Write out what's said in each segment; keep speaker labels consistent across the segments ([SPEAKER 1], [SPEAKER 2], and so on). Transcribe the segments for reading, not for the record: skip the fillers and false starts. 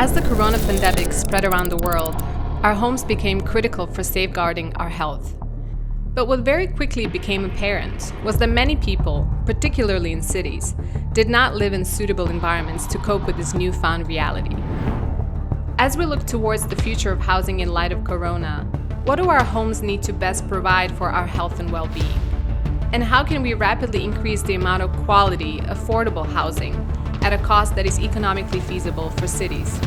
[SPEAKER 1] As the corona pandemic spread around the world, our homes became critical for safeguarding our health. But what very quickly became apparent was that many people, particularly in cities, did not live in suitable environments to cope with this newfound reality. As we look towards the future of housing in light of corona, what do our homes need to best provide for our health and well-being? And how can we rapidly increase the amount of quality, affordable housing at a cost that is economically feasible for cities?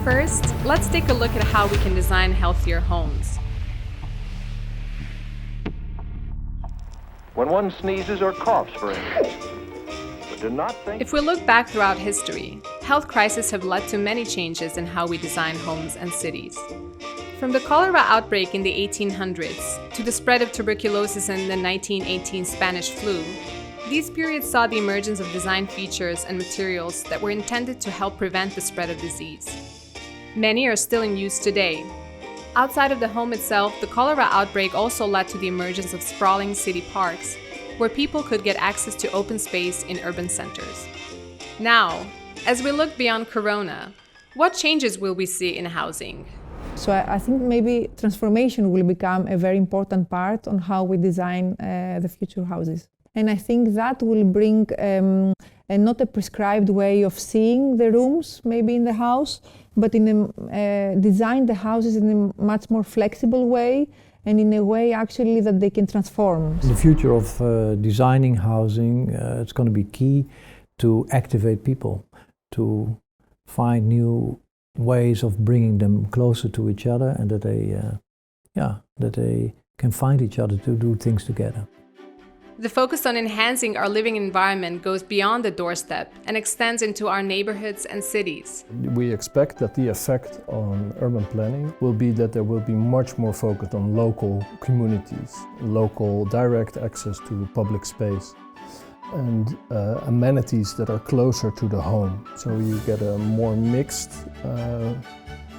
[SPEAKER 1] First, let's take a look at how we can design healthier homes.
[SPEAKER 2] When one sneezes or coughs, for instance. But do not think...
[SPEAKER 1] If we look back throughout history, health crises have led to many changes in how we design homes and cities. From the cholera outbreak in the 1800s to the spread of tuberculosis in the 1918 Spanish flu, these periods saw the emergence of design features and materials that were intended to help prevent the spread of disease. Many are still in use today. Outside of the home itself, the cholera outbreak also led to the emergence of sprawling city parks, where people could get access to open space in urban centers. Now, as we look beyond corona, what changes will we see in housing?
[SPEAKER 3] So I think maybe transformation will become a very important part on how we design the future houses. And I think that will bring not a prescribed way of seeing the rooms maybe in the house, but design the houses in a much more flexible way and in a way actually that they can transform.
[SPEAKER 4] The future of designing housing, it's going to be key to activate people, to find new ways of bringing them closer to each other, and that they can find each other to do things together.
[SPEAKER 1] The focus on enhancing our living environment goes beyond the doorstep and extends into our neighborhoods and cities.
[SPEAKER 5] We expect that the effect on urban planning will be that there will be much more focus on local communities, local direct access to public space, and amenities that are closer to the home. So you get a more mixed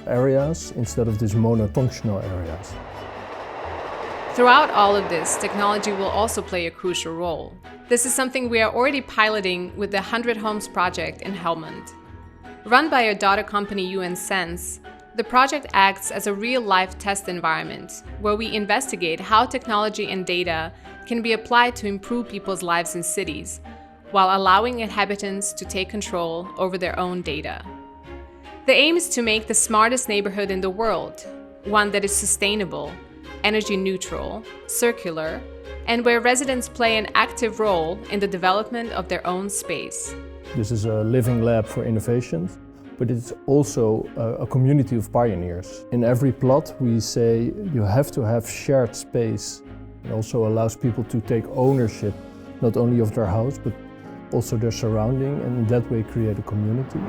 [SPEAKER 5] areas instead of these monofunctional areas.
[SPEAKER 1] Throughout all of this, technology will also play a crucial role. This is something we are already piloting with the 100 Homes project in Helmond. Run by our daughter company UN Sense, the project acts as a real-life test environment where we investigate how technology and data can be applied to improve people's lives in cities, while allowing inhabitants to take control over their own data. The aim is to make the smartest neighborhood in the world, one that is sustainable, energy neutral, circular, and where residents play an active role in the development of their own space.
[SPEAKER 5] This is a living lab for innovation, but it's also a community of pioneers. In every plot we say you have to have shared space. It also allows people to take ownership not only of their house but also their surrounding, and in that way create a community.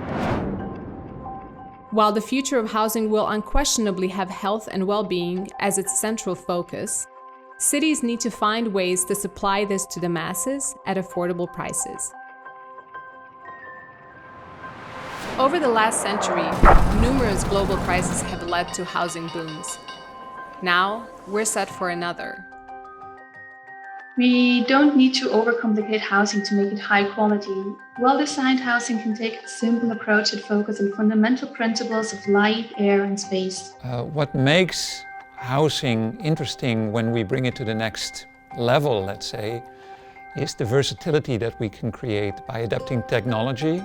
[SPEAKER 1] While the future of housing will unquestionably have health and well-being as its central focus, cities need to find ways to supply this to the masses at affordable prices. Over the last century, numerous global crises have led to housing booms. Now, we're set for another.
[SPEAKER 6] We don't need to overcomplicate housing to make it high quality. Well-designed housing can take a simple approach that focuses on fundamental principles of light, air, and space.
[SPEAKER 7] What makes housing interesting when we bring it to the next level, let's say, is the versatility that we can create by adapting technology,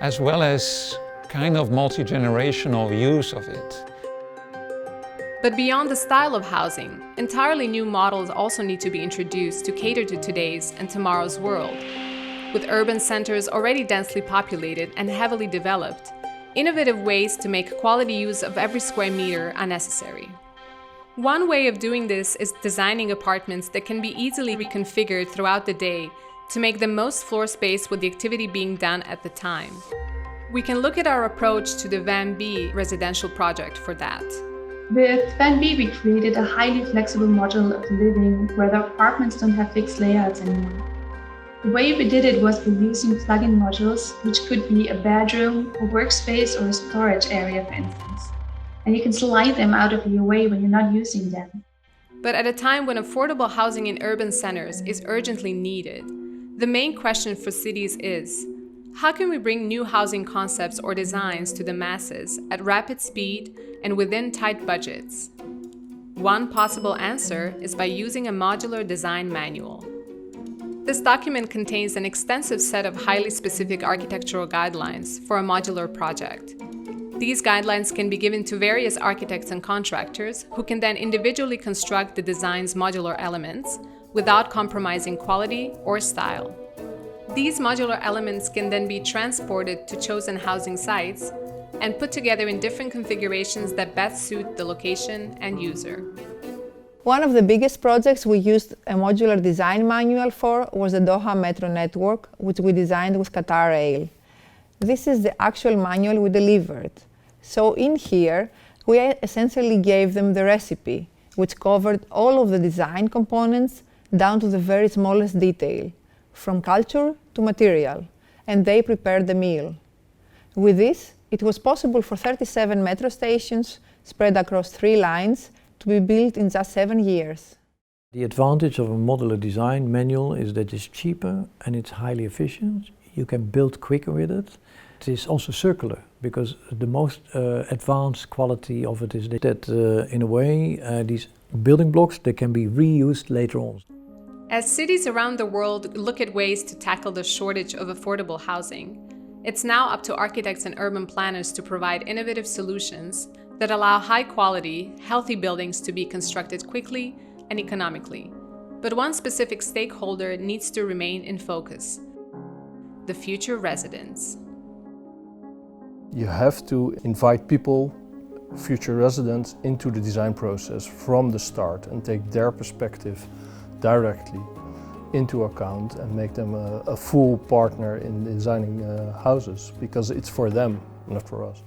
[SPEAKER 7] as well as kind of multi-generational use of it.
[SPEAKER 1] But beyond the style of housing, entirely new models also need to be introduced to cater to today's and tomorrow's world. With urban centers already densely populated and heavily developed, innovative ways to make quality use of every square meter are necessary. One way of doing this is designing apartments that can be easily reconfigured throughout the day to make the most floor space with the activity being done at the time. We can look at our approach to the Van B residential project for that.
[SPEAKER 6] With Van B, we created a highly flexible model of living where the apartments don't have fixed layouts anymore. The way we did it was by using plug-in modules, which could be a bedroom, a workspace, or a storage area, for instance. And you can slide them out of your way when you're not using them.
[SPEAKER 1] But at a time when affordable housing in urban centers is urgently needed, the main question for cities is, How can we bring new housing concepts or designs to the masses at rapid speed and within tight budgets? One possible answer is by using a modular design manual. This document contains an extensive set of highly specific architectural guidelines for a modular project. These guidelines can be given to various architects and contractors who can then individually construct the design's modular elements without compromising quality or style. These modular elements can then be transported to chosen housing sites and put together in different configurations that best suit the location and user.
[SPEAKER 3] One of the biggest projects we used a modular design manual for was the Doha metro network, which we designed with Qatar Rail. This is the actual manual we delivered. So in here, we essentially gave them the recipe, which covered all of the design components down to the very smallest detail, from culture to material, and they prepared the meal. With this, it was possible for 37 metro stations spread across 3 lines to be built in just 7 years.
[SPEAKER 4] The advantage of a modular design manual is that it's cheaper and it's highly efficient. You can build quicker with it. It is also circular, because the most advanced quality of it is that in a way these building blocks, they can be reused later on.
[SPEAKER 1] As cities around the world look at ways to tackle the shortage of affordable housing, it's now up to architects and urban planners to provide innovative solutions that allow high-quality, healthy buildings to be constructed quickly and economically. But one specific stakeholder needs to remain in focus: the future residents.
[SPEAKER 5] You have to invite people, future residents, into the design process from the start and take their perspective directly into account and make them a full partner in designing houses, because it's for them, not for us.